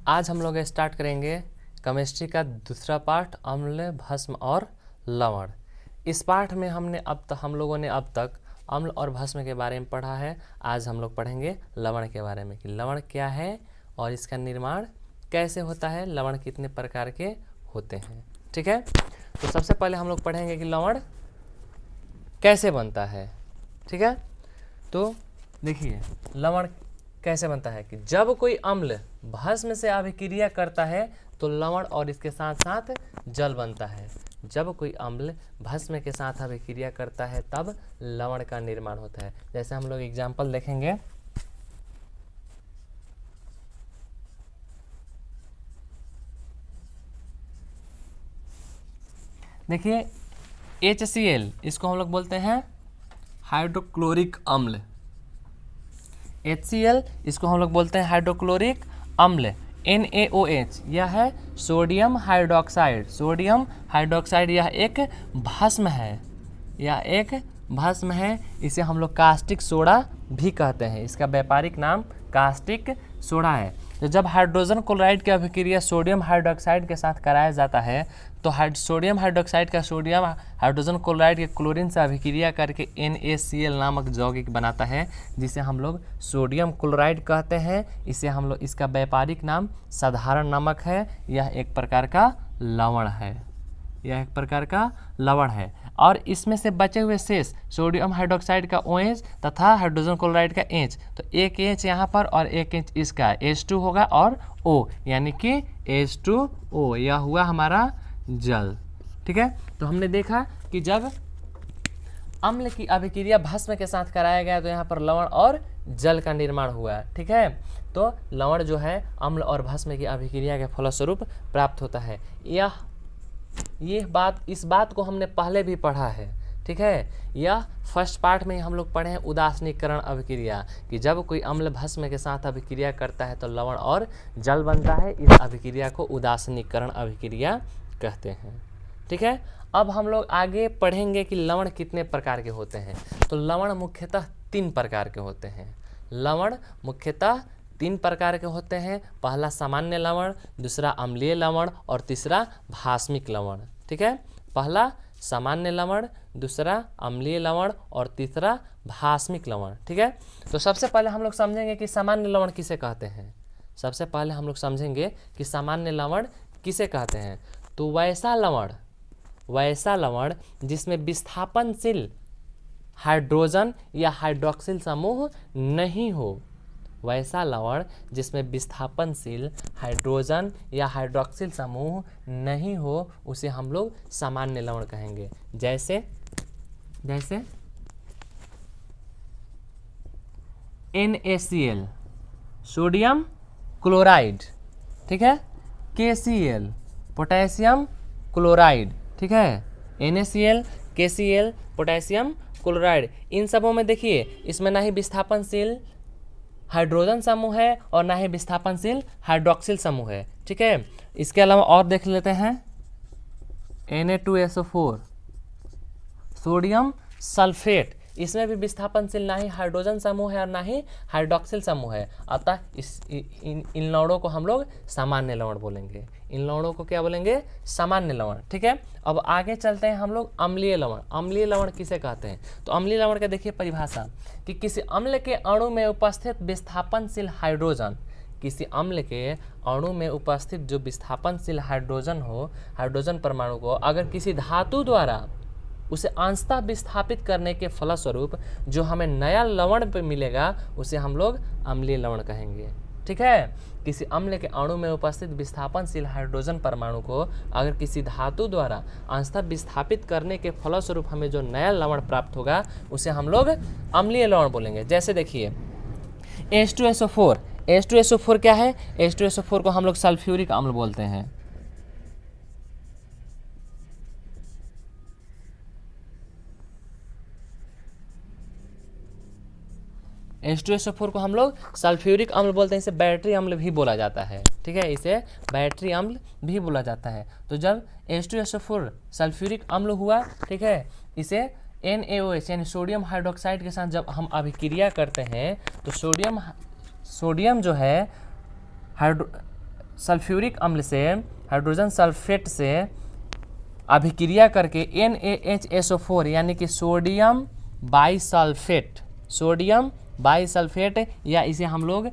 आज हम लोग स्टार्ट करेंगे केमिस्ट्री का दूसरा पार्ट अम्ल, भस्म और लवण। इस पाठ में हम लोगों ने अब तक अम्ल और भस्म के बारे में पढ़ा है। आज हम लोग पढ़ेंगे लवण के बारे में कि लवण क्या है और इसका निर्माण कैसे होता है, लवण कितने प्रकार के होते हैं। ठीक है, तो सबसे पहले हम लोग पढ़ेंगे कि लवण कैसे बनता है। ठीक है, तो देखिए लवण कैसे बनता है कि जब कोई अम्ल भस्म से अभिक्रिया करता है तो लवण और इसके साथ साथ जल बनता है। जब कोई अम्ल भस्म के साथ अभिक्रिया करता है तब लवण का निर्माण होता है। जैसे हम लोग एग्जाम्पल देखेंगे, देखिए HCl, इसको हम लोग बोलते हैं हाइड्रोक्लोरिक अम्ल। HCl, इसको हम लोग बोलते हैं हाइड्रोक्लोरिक अम्ल। NaOH, यह है सोडियम हाइड्रोक्साइड। सोडियम हाइड्रोक्साइड यह एक भस्म है, यह एक भस्म है। इसे हम लोग कास्टिक सोडा भी कहते हैं। इसका व्यापारिक नाम कास्टिक सोडा है। तो जब हाइड्रोजन क्लोराइड की अभिक्रिया सोडियम हाइड्रोक्साइड के साथ कराया जाता है तो सोडियम हाइड्रोक्साइड का सोडियम हाइड्रोजन क्लोराइड के क्लोरीन से अभिक्रिया करके NaCl नामक यौगिक बनाता है, जिसे हम लोग सोडियम क्लोराइड कहते हैं। इसे हम लोग, इसका व्यापारिक नाम साधारण नमक है। यह एक प्रकार का लवण है, यह एक प्रकार का लवण है। और इसमें से बचे हुए शेष सोडियम हाइड्रोक्साइड का OH तथा हाइड्रोजन क्लोराइड का H, तो एक H यहाँ पर और एक H इसका H2 होगा और O, यानी कि H2O, यह हुआ हमारा जल। ठीक है, तो हमने देखा कि जब अम्ल की अभिक्रिया भस्म के साथ कराया गया तो यहाँ पर लवण और जल का निर्माण हुआ। ठीक है, तो लवण जो है अम्ल और भस्म की अभिक्रिया के फलस्वरूप प्राप्त होता है। इस बात को हमने पहले भी पढ़ा है। ठीक है, यह फर्स्ट पार्ट में हम लोग पढ़े हैं उदासीनीकरण अभिक्रिया, कि जब कोई अम्ल भस्म के साथ अभिक्रिया करता है तो लवण और जल बनता है। इस अभिक्रिया को उदासीनीकरण अभिक्रिया कहते हैं। ठीक है, अब हम लोग आगे पढ़ेंगे कि लवण कितने प्रकार के होते हैं। तो लवण मुख्यतः 3 प्रकार के होते हैं। लवण मुख्यतः 3 प्रकार के होते हैं। पहला सामान्य लवण, दूसरा अम्लीय लवण और तीसरा भास्मिक लवण। ठीक है, पहला सामान्य लवण, दूसरा अम्लीय लवण और तीसरा भास्मिक लवण। ठीक है, तो सबसे पहले हम लोग समझेंगे कि सामान्य लवण किसे कहते हैं। सबसे पहले हम लोग समझेंगे कि सामान्य लवण किसे कहते हैं। तो वैसा लवण जिसमें विस्थापनशील हाइड्रोजन या हाइड्रोक्सिल समूह नहीं हो, वैसा लवण जिसमें विस्थापनशील हाइड्रोजन या हाइड्रोक्सिल समूह नहीं हो, उसे हम लोग सामान्य लवण कहेंगे। जैसे NaCl, सोडियम क्लोराइड। ठीक है, KCl, पोटेशियम क्लोराइड। ठीक है, NaCl, KCl, पोटेशियम क्लोराइड। इन सबों में देखिए इसमें ना ही विस्थापनशील हाइड्रोजन समूह है और ना ही विस्थापनशील हाइड्रोक्सिल समूह है। ठीक है, इसके अलावा और देख लेते हैं Na2SO4, सोडियम सल्फेट। इसमें भी विस्थापनशील ना ही हाइड्रोजन समूह है और ना ही हाइड्रोक्सिल समूह है। अतः इन लवणों को हम लोग सामान्य लवण बोलेंगे। इन लवणों को क्या बोलेंगे? सामान्य लवण। ठीक है, अब आगे चलते हैं हम लोग अम्लीय लवण। अम्लीय लवण किसे कहते हैं? तो अम्लीय लवण का देखिए परिभाषा कि किसी अम्ल के अणु में उपस्थित विस्थापनशील हाइड्रोजन, किसी अम्ल के अणु में उपस्थित जो विस्थापनशील हाइड्रोजन हो, हाइड्रोजन परमाणु को अगर किसी धातु द्वारा उसे अंशतः विस्थापित करने के फलस्वरूप जो हमें नया लवण पे मिलेगा उसे हम लोग अम्लीय लवण कहेंगे। ठीक है, किसी अम्ल के अणु में उपस्थित विस्थापनशील हाइड्रोजन परमाणु को अगर किसी धातु द्वारा अंशतः विस्थापित करने के फलस्वरूप हमें जो नया लवण प्राप्त होगा उसे हम लोग अम्लीय लवण बोलेंगे। जैसे देखिए H2SO4, H2SO4 क्या है? H2SO4 को हम लोग सल्फ्यूरिक अम्ल बोलते हैं। H2SO4 को हम लोग सल्फ्यूरिक अम्ल बोलते हैं। इसे बैटरी अम्ल भी बोला जाता है। ठीक है, इसे बैटरी अम्ल भी बोला जाता है। तो जब H2SO4 सल्फ्यूरिक अम्ल हुआ, ठीक है, इसे NaOH यानी सोडियम हाइड्रोक्साइड के साथ जब हम अभिक्रिया करते हैं तो सोडियम जो है सल्फ्यूरिक अम्ल से हाइड्रोजन सल्फेट से अभिक्रिया करके NaHSO4 यानी कि सोडियम बाइसल्फेट, सोडियम बाइसल्फेट, या इसे हम लोग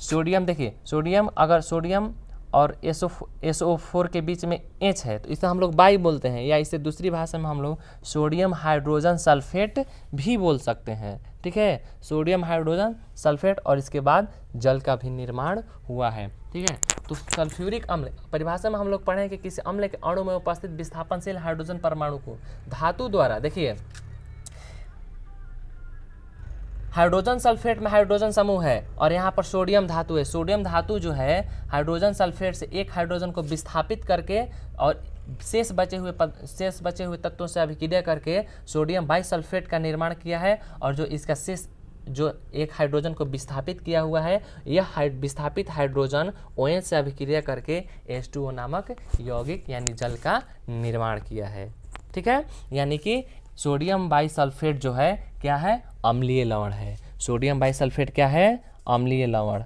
सोडियम, देखिए सोडियम, अगर सोडियम और SO4 के बीच में H है तो इसे हम लोग बाई बोलते हैं, या इसे दूसरी भाषा में हम लोग सोडियम हाइड्रोजन सल्फेट भी बोल सकते हैं। ठीक है, सोडियम हाइड्रोजन सल्फेट, और इसके बाद जल का भी निर्माण हुआ है। ठीक है, तो सल्फ्यूरिक अम्ल परिभाषा में हम लोग पढ़े कि किसी अम्ल के अणु में उपस्थित विस्थापनशील हाइड्रोजन परमाणु को धातु द्वारा, देखिए हाइड्रोजन सल्फेट में हाइड्रोजन समूह है और यहाँ पर सोडियम धातु है। सोडियम धातु जो है हाइड्रोजन सल्फेट से एक हाइड्रोजन को विस्थापित करके और शेष बचे हुए तत्वों से अभिक्रिया करके सोडियम बाइसल्फेट का निर्माण किया है, और जो इसका शेष जो एक हाइड्रोजन को विस्थापित किया हुआ है, यह विस्थापित हाइड्रोजन OH से अभिक्रिया करके H2O नामक यौगिक यानी जल का निर्माण किया है। ठीक है, यानी कि सोडियम बाइसल्फेट जो है क्या है, अम्लीय लवण है। सोडियम बाइसल्फेट क्या है, अम्लीय लवण।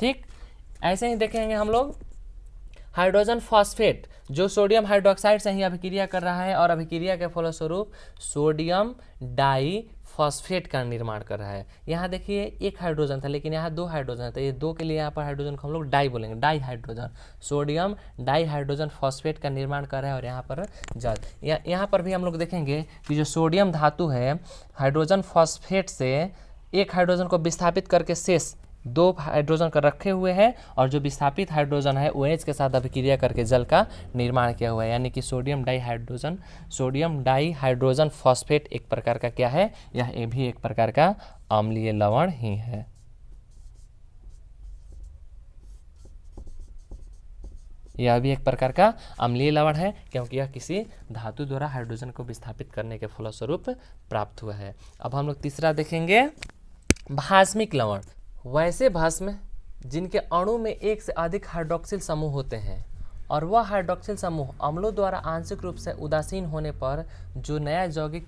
ठीक, ऐसे ही देखेंगे हम लोग हाइड्रोजन फॉस्फेट जो सोडियम हाइड्रोक्साइड से ही अभिक्रिया कर रहा है और अभिक्रिया के फलस्वरूप सोडियम डाई फॉस्फेट का निर्माण कर रहा है। यहाँ देखिए एक हाइड्रोजन था लेकिन यहाँ दो हाइड्रोजन है, तो ये दो के लिए यहाँ पर हाइड्रोजन को हम लोग डाई बोलेंगे, di hydrogen. Sodium di hydrogen phosphate का निर्माण कर रहा है और यहाँ पर जल। यहाँ पर भी हम लोग देखेंगे कि जो सोडियम धातु है हाइड्रोजन फॉस्फेट से एक हाइड्रोजन को विस्थापित करके शेष दो हाइड्रोजन का रखे हुए हैं, और जो विस्थापित हाइड्रोजन है OH के साथ अभिक्रिया करके जल का निर्माण किया हुआ है, यानी कि सोडियम डाई हाइड्रोजन फॉस्फेट एक प्रकार का क्या है, यह भी एक प्रकार का अम्लीय लवण ही है। यह भी एक प्रकार का अम्लीय लवण है क्योंकि यह किसी धातु द्वारा हाइड्रोजन को विस्थापित करने के फलस्वरूप प्राप्त हुआ है। अब हम लोग तीसरा देखेंगे भास्मिक लवण। वैसे भस्म जिनके अणु में एक से अधिक हाइड्रोक्सिल समूह होते हैं और वह हाइड्रोक्सिल समूह अम्लों द्वारा आंशिक रूप से उदासीन होने पर जो नया यौगिक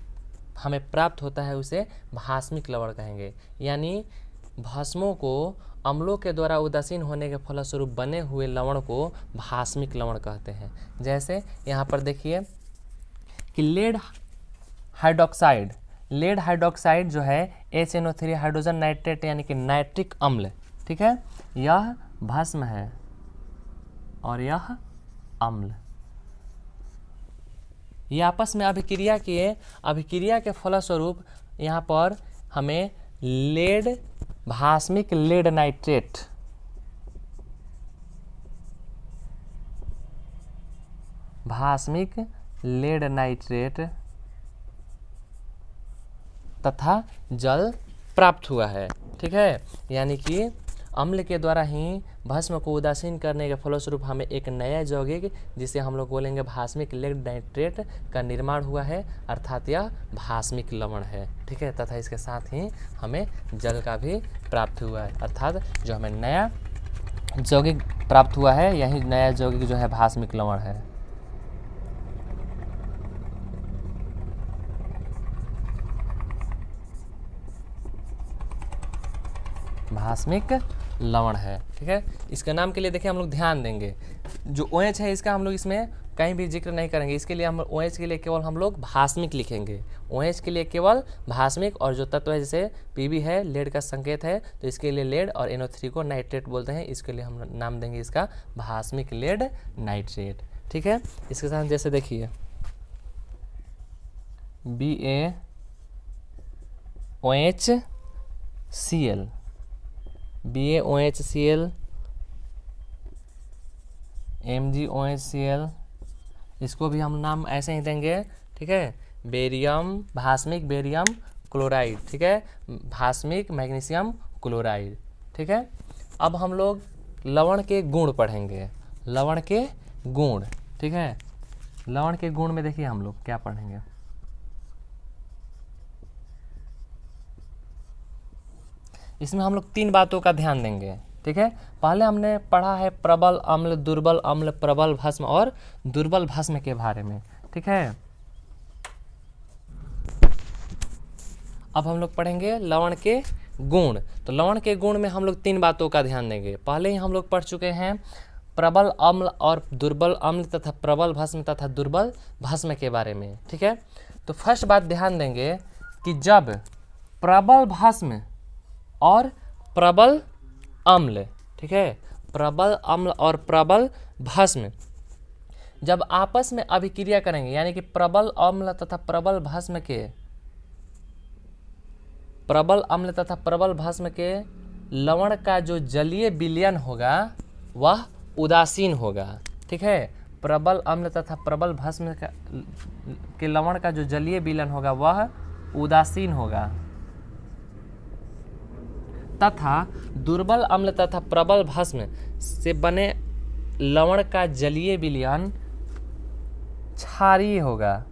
हमें प्राप्त होता है उसे भास्मिक लवण कहेंगे। यानी भस्मों को अम्लों के द्वारा उदासीन होने के फलस्वरूप बने हुए लवण को भास्मिक लवण कहते हैं। जैसे यहाँ पर देखिए कि लेड हाइड्रोक्साइड जो है HNO3 हाइड्रोजन नाइट्रेट यानी कि नाइट्रिक अम्ल, ठीक है, यह भस्म है और यह अम्ल। ये आपस में अभिक्रिया किए, अभिक्रिया के फलस्वरूप यहाँ पर हमें भास्मिक लेड नाइट्रेट तथा जल प्राप्त हुआ है। ठीक है, यानी कि अम्ल के द्वारा ही भस्म को उदासीन करने के फलस्वरूप हमें एक नया यौगिक जिसे हम लोग बोलेंगे भास्मिक लेड नाइट्रेट का निर्माण हुआ है, अर्थात यह भास्मिक लवण है। ठीक है, तथा इसके साथ ही हमें जल का भी प्राप्त हुआ है, अर्थात जो हमें नया यौगिक प्राप्त हुआ है यही नया यौगिक जो है भास्मिक लवण है। भास्मिक लवण है। ठीक है, इसके नाम के लिए देखिए हम लोग ध्यान देंगे, जो OH है इसका हम लोग इसमें कहीं भी जिक्र नहीं करेंगे, इसके लिए हम OH के लिए केवल हम लोग भास्मिक लिखेंगे। OH के लिए केवल भास्मिक, और जो तत्व है जैसे Pb है लेड का संकेत है तो इसके लिए लेड, और NO3 को नाइट्रेट बोलते हैं, इसके लिए हम नाम देंगे इसका भास्मिक लेड नाइट्रेट। ठीक है, इसके साथ जैसे देखिए BaOHCl, MgOHCl, इसको भी हम नाम ऐसे ही देंगे। ठीक है, भास्मिक बेरियम क्लोराइड। ठीक है, भास्मिक मैग्नीशियम क्लोराइड। ठीक है, अब हम लोग लवण के गुण पढ़ेंगे, लवण के गुण। ठीक है, लवण के गुण में देखिए हम लोग क्या पढ़ेंगे, इसमें हम लोग 3 बातों का ध्यान देंगे। ठीक है, पहले हमने पढ़ा है प्रबल अम्ल, दुर्बल अम्ल, प्रबल भस्म और दुर्बल भस्म के बारे में। ठीक है, अब हम लोग पढ़ेंगे लवण के गुण। तो लवण के गुण में हम लोग 3 बातों का ध्यान देंगे। पहले ही हम लोग पढ़ चुके हैं प्रबल अम्ल और दुर्बल अम्ल तथा प्रबल भस्म तथा दुर्बल भस्म के बारे में, ठीक है। तो फर्स्ट बात ध्यान देंगे कि जब प्रबल भस्म और प्रबल अम्ल, ठीक है, प्रबल अम्ल और प्रबल भस्म जब आपस में अभिक्रिया करेंगे, यानी कि प्रबल अम्ल तथा प्रबल भस्म के, प्रबल अम्ल तथा प्रबल भस्म के लवण का जो जलीय विलयन होगा वह उदासीन होगा, ठीक है। प्रबल अम्ल तथा प्रबल भस्म के लवण का जो जलीय विलयन होगा वह उदासीन होगा, तथा दुर्बल अम्ल तथा प्रबल भस्म से बने लवण का जलीय विलयन क्षारीय होगा,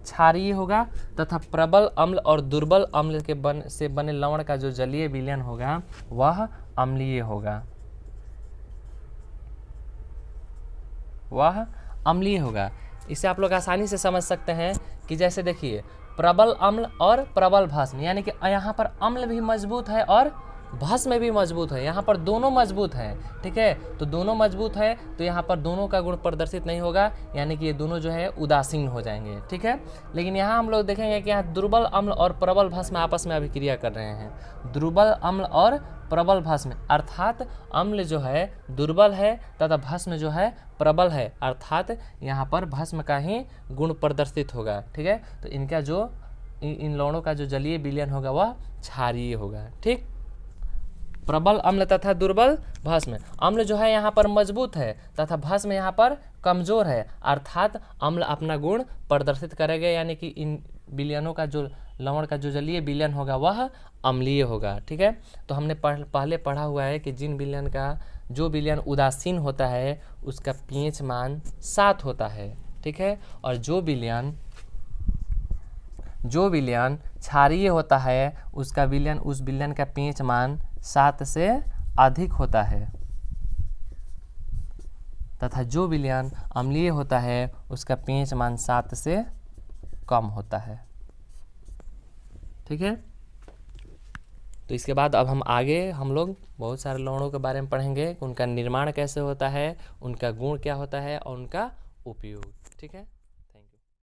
क्षारीय होगा, तथा प्रबल अम्ल और दुर्बल अम्ल के से बने लवण का जो जलीय विलयन होगा वह अम्लीय होगा, वह अम्लीय होगा। इसे आप लोग आसानी से समझ सकते हैं कि जैसे देखिए प्रबल अम्ल और प्रबल भस्म, यानी कि यहाँ पर अम्ल भी मजबूत है और भस्म भी मजबूत है, यहाँ पर दोनों मजबूत हैं, ठीक है। तो दोनों मजबूत है तो यहाँ पर दोनों का गुण प्रदर्शित नहीं होगा, यानी कि ये दोनों जो है उदासीन हो जाएंगे, ठीक है। लेकिन यहाँ हम लोग देखेंगे कि यहाँ दुर्बल अम्ल और प्रबल भस्म आपस में अभिक्रिया कर रहे हैं। दुर्बल अम्ल और प्रबल भस्म, अर्थात अम्ल जो है दुर्बल है तथा भस्म जो है प्रबल है, अर्थात यहाँ पर भस्म का ही गुण प्रदर्शित होगा, ठीक है। तो इनका जो इन लवणों का जो जलीय विलयन होगा वह क्षारीय होगा, ठीक। प्रबल अम्ल तथा दुर्बल भस्म, अम्ल जो है यहाँ पर मजबूत है तथा भस्म यहाँ पर कमजोर है, अर्थात अम्ल अपना गुण प्रदर्शित करेगा, यानी कि इन विलयनों का जो लवण का जो जलीय विलयन होगा वह अम्लीय होगा, ठीक है। तो हमने पहले पढ़ा हुआ है कि जिन विलयन का जो विलयन उदासीन होता है उसका पीएच मान 7 होता है, ठीक है। और जो विलयन क्षारीय होता है उसका विलयन, उस विलयन का पीएच मान 7 से अधिक होता है, तथा जो विलयन अम्लीय होता है उसका पीएच मान 7 से कम होता है, ठीक है। तो इसके बाद अब हम लोग बहुत सारे लवणों के बारे में पढ़ेंगे, उनका निर्माण कैसे होता है, उनका गुण क्या होता है और उनका उपयोग, ठीक है।